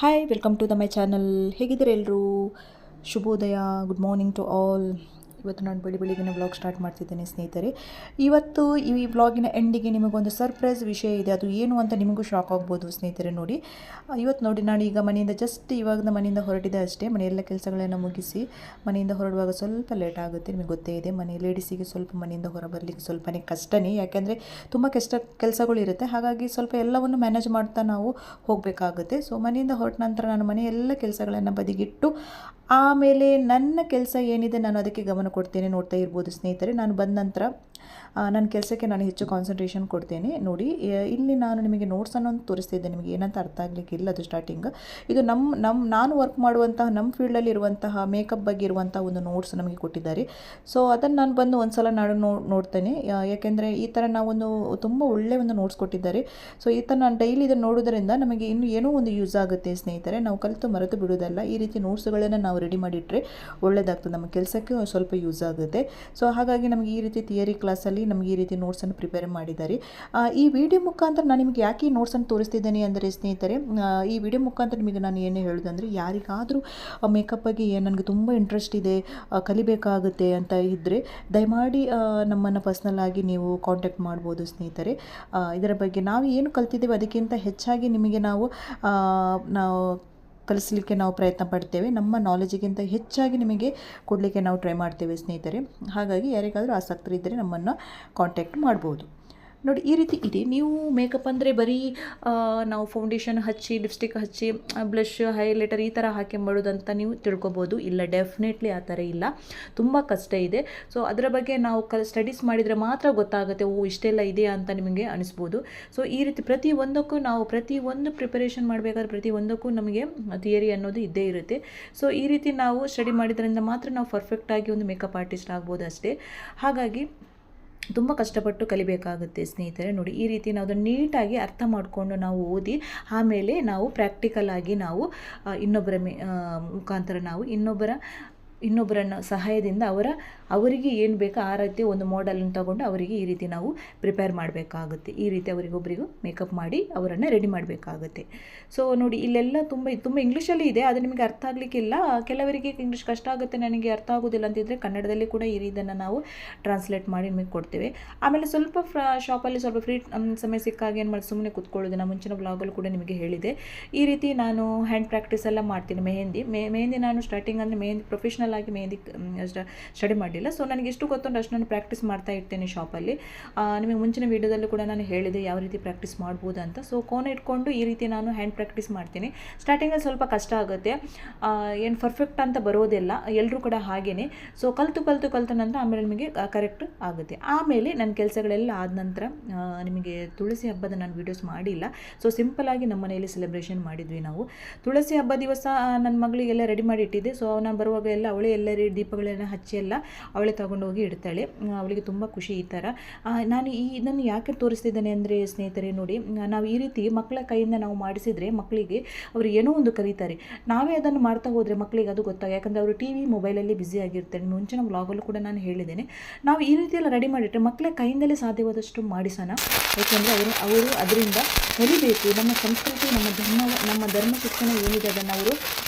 Hi welcome to my channel. ಹೇಗಿದ್ದೀರಾ ಎಲ್ಲರೂ? ಶುಭೋದಯ, ಗುಡ್ ಮಾರ್ನಿಂಗ್ ಟು ಆಲ್. ಇವತ್ತು ನಾನು ಬೆಳಿಗ್ಗೆನೇ ವ್ಲಾಗ್ ಸ್ಟಾರ್ಟ್ ಮಾಡ್ತಿದ್ದೇನೆ ಸ್ನೇಹಿತರೆ. ಇವತ್ತು ಈ ವ್ಲಾಗಿನ ಎಂಡಿಗೆ ನಿಮಗೊಂದು ಸರ್ಪ್ರೈಸ್ ವಿಷಯ ಇದೆ. ಅದು ಏನು ಅಂತ ನಿಮಗೂ ಶಾಕ್ ಆಗ್ಬೋದು ಸ್ನೇಹಿತರೆ. ನೋಡಿ, ಇವತ್ತು ನೋಡಿ, ನಾನು ಈಗ ಮನೆಯಿಂದ ಇವಾಗ ಮನೆಯಿಂದ ಹೊರಟಿದೆ ಅಷ್ಟೇ. ಮನೆಯೆಲ್ಲ ಕೆಲಸಗಳನ್ನು ಮುಗಿಸಿ ಮನೆಯಿಂದ ಹೊರಡುವಾಗ ಸ್ವಲ್ಪ ಲೇಟ್ ಆಗುತ್ತೆ. ನಿಮಗೆ ಗೊತ್ತೇ ಇದೆ, ಮನೆ ಲೇಡೀಸಿಗೆ ಸ್ವಲ್ಪ ಮನೆಯಿಂದ ಹೊರ ಬರಲಿಕ್ಕೆ ಸ್ವಲ್ಪನೇ ಕಷ್ಟನೇ. ಯಾಕೆಂದರೆ ತುಂಬ ಕೆಲಸಗಳು ಇರುತ್ತೆ. ಹಾಗಾಗಿ ಸ್ವಲ್ಪ ಎಲ್ಲವನ್ನು ಮ್ಯಾನೇಜ್ ಮಾಡ್ತಾ ನಾವು ಹೋಗಬೇಕಾಗುತ್ತೆ. ಸೊ ಮನೆಯಿಂದ ಹೊರಟ ನಂತರ ನಾನು ಮನೆಯೆಲ್ಲ ಕೆಲಸಗಳನ್ನು ಬದಿಗಿಟ್ಟು ಆಮೇಲೆ ನನ್ನ ಕೆಲಸ ಏನಿದೆ ನಾನು ಅದಕ್ಕೆ ಗಮನ ಕೊಡ್ತೇನೆ. ನೋಡ್ತಾ ಇರ್ಬೋದು ಸ್ನೇಹಿತರೆ, ನಾನು ಬಂದ ನಂತರ ನನ್ನ ಕೆಲಸಕ್ಕೆ ನಾನು ಹೆಚ್ಚು ಕಾನ್ಸಂಟ್ರೇಷನ್ ಕೊಡ್ತೇನೆ. ನೋಡಿ, ಇಲ್ಲಿ ನಾನು ನಿಮಗೆ ನೋಟ್ಸನ್ನು ತೋರಿಸ್ತಿದ್ದೆ. ನಿಮಗೆ ಏನಂತ ಅರ್ಥ ಆಗಲಿಕ್ಕಿಲ್ಲ, ಅದು ಸ್ಟಾರ್ಟಿಂಗ್. ಇದು ನಾನು ವರ್ಕ್ ಮಾಡುವಂತಹ ನಮ್ಮ ಫೀಲ್ಡಲ್ಲಿ ಇರುವಂತಹ ಮೇಕಪ್ ಬಗ್ಗೆ ಇರುವಂಥ ಒಂದು ನೋಟ್ಸ್ ನಮಗೆ ಕೊಟ್ಟಿದ್ದಾರೆ. ಸೊ ಅದನ್ನು ನಾನು ಬಂದು ಒಂದು ಸಲ ನೋಡ್ತೇನೆ. ಯಾಕೆಂದರೆ ಈ ಥರ ನಾವೊಂದು ತುಂಬ ಒಳ್ಳೆಯ ಒಂದು ನೋಟ್ಸ್ ಕೊಟ್ಟಿದ್ದಾರೆ. ಸೊ ಈ ಥರ ನಾನು ಡೈಲಿ ಇದನ್ನು ನೋಡೋದ್ರಿಂದ ನಮಗೆ ಇನ್ನೂ ಏನೋ ಒಂದು ಯೂಸ್ ಆಗುತ್ತೆ ಸ್ನೇಹಿತರೆ. ನಾವು ಕಲಿತು ಮರೆತು ಬಿಡೋದಲ್ಲ, ಈ ರೀತಿ ನೋಟ್ಸ್ಗಳನ್ನು ನಾವು ರೆಡಿ ಮಾಡಿಟ್ಟರೆ ಒಳ್ಳೆಯದಾಗ್ತದೆ, ನಮ್ಮ ಕೆಲಸಕ್ಕೆ ಸ್ವಲ್ಪ ಯೂಸ್ ಆಗುತ್ತೆ. ಸೊ ಹಾಗಾಗಿ ನಮಗೆ ಈ ರೀತಿ ಥಿಯರಿ ಕ್ಲಾಸಲ್ಲಿ ನಮಗೆ ಈ ರೀತಿ ನೋಟ್ಸನ್ನು ಪ್ರಿಪೇರ್ ಮಾಡಿದ್ದಾರೆ. ಈ ವಿಡಿಯೋ ಮುಖಾಂತರ ನಾನು ನಿಮಗೆ ಯಾಕೆ ಈ ನೋಟ್ಸನ್ನು ತೋರಿಸ್ತಿದ್ದೇನೆ ಅಂದರೆ ಸ್ನೇಹಿತರೆ, ಈ ವಿಡಿಯೋ ಮುಖಾಂತರ ನಿಮಗೆ ನಾನು ಏನೇ ಹೇಳೋದಂದರೆ, ಯಾರಿಗಾದರೂ ಮೇಕಪ್ ಬಗ್ಗೆ ನನಗೆ ತುಂಬ ಇಂಟ್ರೆಸ್ಟ್ ಇದೆ, ಕಲಿಬೇಕಾಗುತ್ತೆ ಅಂತ ಇದ್ದರೆ ದಯಮಾಡಿ ನಮ್ಮನ್ನು ಪರ್ಸ್ನಲ್ ಆಗಿ ನೀವು ಕಾಂಟ್ಯಾಕ್ಟ್ ಮಾಡ್ಬೋದು ಸ್ನೇಹಿತರೆ. ಇದರ ಬಗ್ಗೆ ನಾವು ಏನು ಕಲ್ತಿದ್ದೇವೆ ಅದಕ್ಕಿಂತ ಹೆಚ್ಚಾಗಿ ನಿಮಗೆ ನಾವು ಕಲಿಸಲಿಕ್ಕೆ ನಾವು ಪ್ರಯತ್ನ ಪಡ್ತೇವೆ. ನಮ್ಮ ನಾಲೆಜಿಗಿಂತ ಹೆಚ್ಚಾಗಿ ನಿಮಗೆ ಕೊಡಲಿಕ್ಕೆ ನಾವು ಟ್ರೈ ಮಾಡ್ತೇವೆ ಸ್ನೇಹಿತರೆ. ಹಾಗಾಗಿ ಯಾರಿಗಾದರೂ ಆಸಕ್ತರಿದ್ದರೆ ನಮ್ಮನ್ನು ಕಾಂಟ್ಯಾಕ್ಟ್ ಮಾಡ್ಬೋದು. ನೋಡಿ, ಈ ರೀತಿ ಇದೆ. ನೀವು ಮೇಕಪ್ ಅಂದರೆ ಬರೀ ನಾವು ಫೌಂಡೇಶನ್ ಹಚ್ಚಿ, ಲಿಪ್ಸ್ಟಿಕ್ ಹಚ್ಚಿ, ಬ್ಲಷ್, ಹೈಲೈಟರ್ ಈ ಥರ ಹಾಕಿ ಮಾಡೋದಂತ ನೀವು ತಿಳ್ಕೊಬೋದು. ಇಲ್ಲ, ಡೆಫಿನೆಟ್ಲಿ ಆ ಥರ ಇಲ್ಲ, ತುಂಬ ಕಷ್ಟ ಇದೆ. ಸೊ ಅದರ ಬಗ್ಗೆ ನಾವು ಸ್ಟಡೀಸ್ ಮಾಡಿದರೆ ಮಾತ್ರ ಗೊತ್ತಾಗುತ್ತೆ, ಇಷ್ಟೆಲ್ಲ ಇದೆಯಾ ಅಂತ ನಿಮಗೆ ಅನಿಸ್ಬೋದು. ಸೊ ಈ ರೀತಿ ಪ್ರತಿಯೊಂದು ಪ್ರಿಪರೇಷನ್ ಮಾಡಬೇಕಾದ್ರೆ ಪ್ರತಿಯೊಂದಕ್ಕೂ ನಮಗೆ ಥಿಯರಿ ಅನ್ನೋದು ಇದ್ದೇ ಇರುತ್ತೆ. ಸೊ ಈ ರೀತಿ ನಾವು ಸ್ಟಡಿ ಮಾಡಿದ್ರಿಂದ ಮಾತ್ರ ನಾವು ಪರ್ಫೆಕ್ಟಾಗಿ ಒಂದು ಮೇಕಪ್ ಆರ್ಟಿಸ್ಟ್ ಆಗ್ಬೋದು ಅಷ್ಟೇ. ಹಾಗಾಗಿ ತುಂಬ ಕಷ್ಟಪಟ್ಟು ಕಲಿಬೇಕಾಗುತ್ತೆ ಸ್ನೇಹಿತರೆ. ನೋಡಿ, ಈ ರೀತಿ ನಾವು ಅದನ್ನು ನೀಟಾಗಿ ಅರ್ಥ ಮಾಡಿಕೊಂಡು ನಾವು ಓದಿ ಆಮೇಲೆ ನಾವು ಪ್ರಾಕ್ಟಿಕಲ್ ಆಗಿ ನಾವು ಇನ್ನೊಬ್ಬರ ಮುಖಾಂತರ ನಾವು ಇನ್ನೊಬ್ಬರನ್ನ ಸಹಾಯದಿಂದ ಅವರಿಗೆ ಏನು ಬೇಕೋ ಆ ರೀತಿ ಒಂದು ಮಾಡೆಲನ್ನು ತಗೊಂಡು ಅವರಿಗೆ ಈ ರೀತಿ ನಾವು ಪ್ರಿಪೇರ್ ಮಾಡಬೇಕಾಗುತ್ತೆ. ಈ ರೀತಿ ಅವರಿಗೊಬ್ಬರಿಗೂ ಮೇಕಪ್ ಮಾಡಿ ಅವರನ್ನು ರೆಡಿ ಮಾಡಬೇಕಾಗುತ್ತೆ. ಸೊ ನೋಡಿ, ಇಲ್ಲೆಲ್ಲ ತುಂಬ ಇಂಗ್ಲೀಷಲ್ಲಿ ಇದೆ, ಅದು ನಿಮಗೆ ಅರ್ಥ ಆಗಲಿಕ್ಕಿಲ್ಲ. ಕೆಲವರಿಗೆ ಇಂಗ್ಲೀಷ್ ಕಷ್ಟ ಆಗುತ್ತೆ, ನನಗೆ ಅರ್ಥ ಆಗೋದಿಲ್ಲ ಅಂತಿದ್ದರೆ ಕನ್ನಡದಲ್ಲಿ ಕೂಡ ಈ ರೀತಿಯನ್ನು ನಾವು ಟ್ರಾನ್ಸ್ಲೇಟ್ ಮಾಡಿ ನಿಮಗೆ ಕೊಡ್ತೇವೆ. ಆಮೇಲೆ ಸ್ವಲ್ಪ ಶಾಪಲ್ಲಿ ಸ್ವಲ್ಪ ಫ್ರೀ ಸಮಯ ಸಿಕ್ಕಾಗ ಏನು ಮಾಡಿ ಸುಮ್ಮನೆ ಕೂತ್ಕೊಳ್ಳೋದು. ನಾನು ಮುಂಚಿನ ಬ್ಲಾಗಲ್ಲಿ ಕೂಡ ನಿಮಗೆ ಹೇಳಿದೆ. ಈ ರೀತಿ ನಾನು ಹ್ಯಾಂಡ್ ಪ್ರಾಕ್ಟೀಸ್ ಎಲ್ಲ ಮಾಡ್ತೀನಿ. ಮೆಹಂದಿ ನಾನು ಸ್ಟಾರ್ಟಿಂಗ್ ಅಂದರೆ ಮೆಹಂದಿ ಪ್ರೊಫೆಷ್ನಲ್ ಆಗಿ ಮೆಹಂದಿ ಸ್ಟಡಿ ಮಾಡಲಿಲ್ಲ. ಸೊ ನನಗೆ ಎಷ್ಟು ಗೊತ್ತುಂಟು ಅಷ್ಟು ನಾನು ಪ್ರಾಕ್ಟೀಸ್ ಮಾಡ್ತಾ ಇರ್ತೇನೆ ಶಾಪಲ್ಲಿ. ನಿಮಗೆ ಮುಂಚಿನ ವೀಡಿಯೋದಲ್ಲೂ ಕೂಡ ನಾನು ಹೇಳಿದೆ ಯಾವ ರೀತಿ ಪ್ರಾಕ್ಟೀಸ್ ಮಾಡ್ಬೋದು ಅಂತ. ಸೊ ಕೋನ್ ಇಟ್ಕೊಂಡು ಈ ರೀತಿ ನಾನು ಹ್ಯಾಂಡ್ ಪ್ರಾಕ್ಟೀಸ್ ಮಾಡ್ತೀನಿ. ಸ್ಟಾರ್ಟಿಂಗಲ್ಲಿ ಸ್ವಲ್ಪ ಕಷ್ಟ ಆಗುತ್ತೆ, ಏನು ಪರ್ಫೆಕ್ಟ್ ಅಂತ ಬರೋದಿಲ್ಲ, ಎಲ್ಲರೂ ಕೂಡ ಹಾಗೇನೆ. ಸೊ ಕಲಿತು ನಂತರ ಆಮೇಲೆ ನಿಮಗೆ ಕರೆಕ್ಟ್ ಆಗುತ್ತೆ. ಆಮೇಲೆ ನನ್ನ ಕೆಲಸಗಳೆಲ್ಲ ಆದ ನಂತರ ನಿಮಗೆ ತುಳಸಿ ಹಬ್ಬದ ನಾನು ವೀಡಿಯೋಸ್ ಮಾಡಿಲ್ಲ. ಸೊ ಸಿಂಪಲ್ಲಾಗಿ ನಮ್ಮ ಮನೆಯಲ್ಲಿ ಸೆಲೆಬ್ರೇಷನ್ ಮಾಡಿದ್ವಿ ನಾವು. ತುಳಸಿ ಹಬ್ಬ ದಿವಸ ನನ್ನ ಮಗಳಿಗೆಲ್ಲ ರೆಡಿ ಮಾಡಿ ಇಟ್ಟಿದ್ದೆ. ಸೊ ನಾನು ಬರುವಾಗ ಎಲ್ಲ ಅವಳೇ ಎಲ್ಲ ದೀಪಗಳನ್ನ ಹಚ್ಚಿ ಎಲ್ಲ ಅವಳೇ ತಗೊಂಡೋಗಿ ಇಡ್ತಾಳೆ. ಅವಳಿಗೆ ತುಂಬ ಖುಷಿ ಈ ಥರ. ನಾನು ಇದನ್ನು ಯಾಕೆ ತೋರಿಸ್ತಿದ್ದೇನೆ ಅಂದರೆ ಸ್ನೇಹಿತರೆ, ನೋಡಿ, ನಾವು ಈ ರೀತಿ ಮಕ್ಕಳ ಕೈಯಿಂದ ನಾವು ಮಾಡಿಸಿದರೆ ಮಕ್ಕಳಿಗೆ ಅವರು ಏನೋ ಒಂದು ಕಲಿತಾರೆ. ನಾವೇ ಅದನ್ನು ಮಾಡ್ತಾ ಹೋದರೆ ಮಕ್ಕಳಿಗೆ ಅದು ಗೊತ್ತಾಗ, ಯಾಕಂದರೆ ಅವರು ಟಿ ವಿ ಮೊಬೈಲಲ್ಲಿ ಬ್ಯುಸಿ ಆಗಿರ್ತಾರೆ. ಮುಂಚಿನ ಬ್ಲಾಗಲ್ಲೂ ಕೂಡ ನಾನು ಹೇಳಿದ್ದೇನೆ, ನಾವು ಈ ರೀತಿ ಎಲ್ಲ ರೆಡಿ ಮಾಡಿಟ್ಟರೆ ಮಕ್ಕಳ ಕೈಯಿಂದಲೇ ಸಾಧ್ಯವಾದಷ್ಟು ಮಾಡಿಸೋಣ. ಯಾಕೆಂದರೆ ಅವರು ಅದರಿಂದ ಕಲಿಬೇಕು. ನಮ್ಮ ಸಂಸ್ಕೃತಿ, ನಮ್ಮ ಧರ್ಮ ಶಿಕ್ಷಣ ಏನಿದೆ ಅದನ್ನು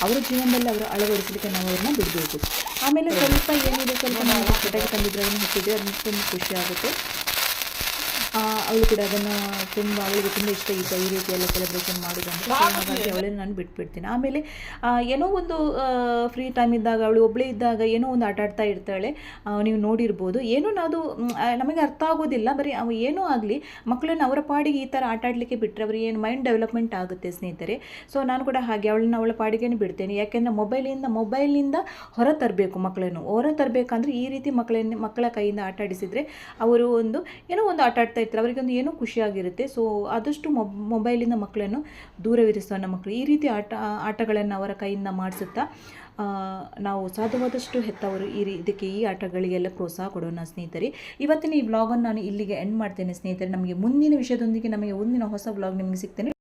ಅವರ ಜೀವನದಲ್ಲಿ ಅವರು ಅಳವಡಿಸಲಿಕ್ಕೆ ನಾವು ಅವ್ರನ್ನ ಬಿಡಬೇಕು. ಆಮೇಲೆ ಸ್ವಲ್ಪ ಏನಿದೆ, ಸ್ವಲ್ಪ ನಾವು ಪಟಾಕಿ ತಂದಿದ್ರೆ ಅದನ್ನು ಹಚ್ಚಿದ್ರೆ ಅದನ್ನು ತುಂಬ ಖುಷಿ ಆಗುತ್ತೆ. ಅವಳು ಕೂಡ ಅವಳಿಗೆ ತುಂಬ ಇಷ್ಟ ಇತ್ತು ಈ ರೀತಿ ಎಲ್ಲ ಸೆಲೆಬ್ರೇಷನ್ ಮಾಡೋದಂದ್ರೆ. ಹಾಗಾಗಿ ಅವಳನ್ನು ನಾನು ಬಿಟ್ಬಿಡ್ತೀನಿ. ಆಮೇಲೆ ಏನೋ ಒಂದು ಫ್ರೀ ಟೈಮ್ ಇದ್ದಾಗ, ಅವಳು ಒಬ್ಬಳೇ ಇದ್ದಾಗ ಏನೋ ಒಂದು ಆಟಾಡ್ತಾ ಇರ್ತಾಳೆ. ನೀವು ನೋಡಿರ್ಬೋದು. ಏನೋ ಅದು ನಮಗೆ ಅರ್ಥ ಆಗೋದಿಲ್ಲ. ಬರೀ ಏನೋ ಆಗಲಿ ಮಕ್ಕಳನ್ನು ಅವರ ಪಾಡಿಗೆ ಈ ಥರ ಆಟಾಡಲಿಕ್ಕೆ ಬಿಟ್ಟರೆ ಅವ್ರಿಗೆ ಏನು ಮೈಂಡ್ ಡೆವಲಪ್ಮೆಂಟ್ ಆಗುತ್ತೆ ಸ್ನೇಹಿತರೆ. ಸೊ ನಾನು ಕೂಡ ಹಾಗೆ ಅವಳ ಪಾಡಿಗೆ ಬಿಡ್ತೇನೆ. ಯಾಕೆಂದರೆ ಮೊಬೈಲಿಂದ ಹೊರ ತರಬೇಕಂದ್ರೆ ಈ ರೀತಿ ಮಕ್ಕಳ ಕೈಯಿಂದ ಆಟಾಡಿಸಿದರೆ ಅವರು ಏನೋ ಒಂದು ಆಟಾಡ್ತಾ ಇರ್ತಾರೆ, ಅವರಿಗೊಂದು ಏನೋ ಖುಷಿಯಾಗಿರುತ್ತೆ. ಸೊ ಆದಷ್ಟು ಮೊಬೈಲಿಂದ ಮಕ್ಕಳನ್ನು ದೂರವಿರಿಸೋಣ. ಮಕ್ಕಳು ಈ ರೀತಿ ಆಟಗಳನ್ನು ಅವರ ಕೈಯಿಂದ ಮಾಡಿಸುತ್ತಾ ನಾವು ಸಾಧ್ಯವಾದಷ್ಟು ಹೆತ್ತವರು ಇದಕ್ಕೆ ಈ ಆಟಗಳಿಗೆಲ್ಲ ಪ್ರೋತ್ಸಾಹ ಕೊಡೋಣ ಸ್ನೇಹಿತರೆ. ಇವತ್ತಿನ ಈ ವ್ಲಾಗನ್ನು ನಾನು ಇಲ್ಲಿಗೆ ಎಂಡ್ ಮಾಡ್ತೇನೆ ಸ್ನೇಹಿತರೆ. ನಮಗೆ ಮುಂದಿನ ವಿಷಯದೊಂದಿಗೆ ಮುಂದಿನ ಹೊಸ ವ್ಲಾಗ್ ನಿಮಗೆ ಸಿಗ್ತೇನೆ.